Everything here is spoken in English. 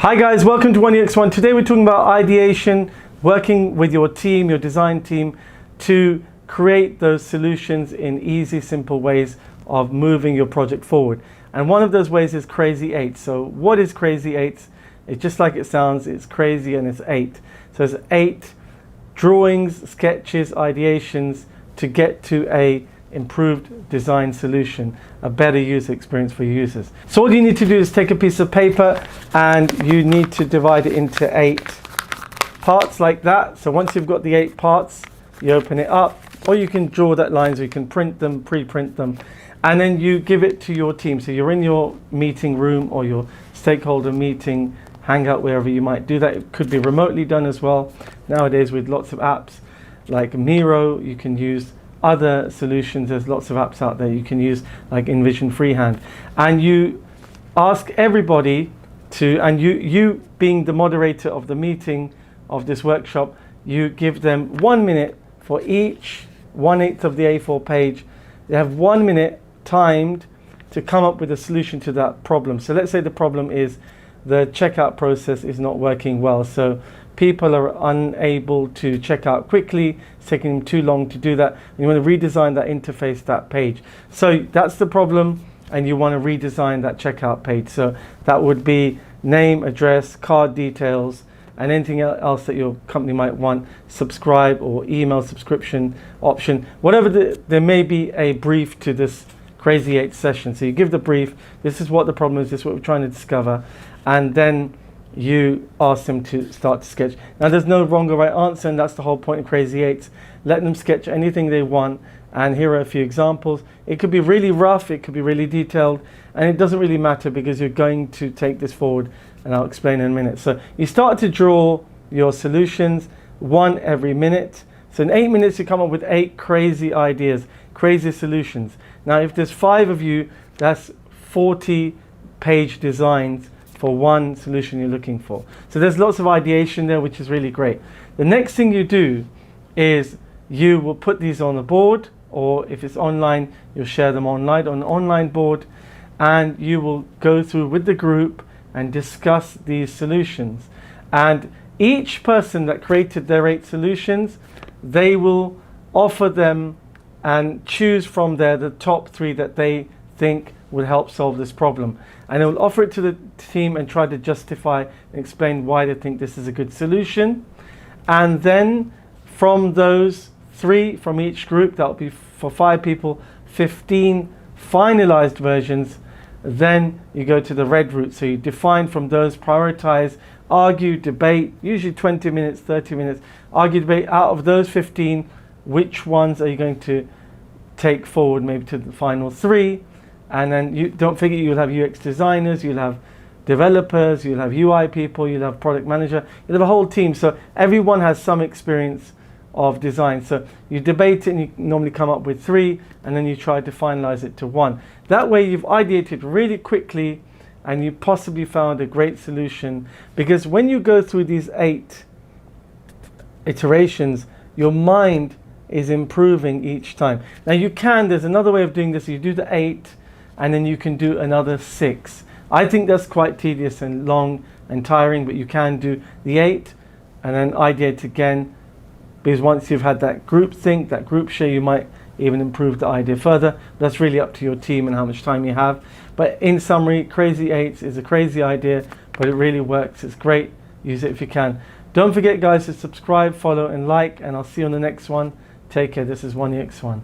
Hi guys, welcome to 1EX1. Today we're talking about ideation, working with your team, your design team, to create those solutions in easy, simple ways of moving your project forward. And one of those ways is Crazy 8. So what is Crazy 8? It's just like it sounds, it's crazy and it's 8. So it's 8 drawings, sketches, ideations to get to a improved design solution, a better user experience for users. So all you need to do is take a piece of paper and you need to divide it into 8 parts like that. So once you've got the 8 parts, you open it up, or you can draw that lines, or you can print them, pre-print them, and then you give it to your team. So you're in your meeting room or your stakeholder meeting, hangout, wherever you might do that. It could be remotely done as well. Nowadays with lots of apps like Miro, you can use other solutions. There's lots of apps out there you can use, like InVision Freehand, and you ask everybody to, and you being the moderator of the meeting of this workshop, you give them 1 minute for each 1/8 of the A4 page. They have 1 minute timed to come up with a solution to that problem. So let's say the problem is the checkout process is not working well, so people are unable to check out quickly, it's taking them too long to do that, and you want to redesign that interface, that page. So that's the problem, and you want to redesign that checkout page. So that would be name, address, card details, and anything else that your company might want, subscribe or email subscription option, whatever. There may be a brief to this Crazy 8 session. So you give the brief, this is what the problem is, this is what we're trying to discover, and then you ask them to start to sketch. Now there's no wrong or right answer, and that's the whole point of Crazy 8. Let them sketch anything they want, and here are a few examples. It could be really rough, it could be really detailed, and it doesn't really matter because you're going to take this forward, and I'll explain in a minute. So you start to draw your solutions, one every minute. So in 8 minutes you come up with 8 crazy ideas, crazy solutions. Now if there's 5 of you, that's 40-page designs for one solution you're looking for. So there's lots of ideation there, which is really great. The next thing you do is you will put these on a board, or if it's online, you'll share them online on an online board, and you will go through with the group and discuss these solutions. And each person that created their 8 solutions, they will offer them and choose from there the top 3 that they think will help solve this problem, and they will offer it to the team and try to justify and explain why they think this is a good solution. And then from those 3 from each group, that will be for 5 people, 15 finalized versions. Then you go to the red route, so you define from those, prioritize, argue, debate, usually 20 minutes, 30 minutes, argue, debate. Out of those 15, which ones are you going to take forward maybe to the final 3? And then you don't forget, you'll have UX designers, you'll have developers, you'll have UI people, you'll have product manager, you'll have a whole team. So everyone has some experience of design. So you debate it and you normally come up with 3, and then you try to finalize it to 1. That way you've ideated really quickly and you possibly found a great solution, because when you go through these 8 iterations, your mind is improving each time. Now there's another way of doing this. You do the 8 and then you can do another 6. I think that's quite tedious and long and tiring, but you can do the 8 and then ideate again, because once you've had that group think, that group share, you might even improve the idea further. That's really up to your team and how much time you have. But in summary, Crazy 8 is a crazy idea, but it really works. It's great. Use it if you can. Don't forget guys to subscribe, follow and like, and I'll see you on the next one. Take care. This is 1EX1.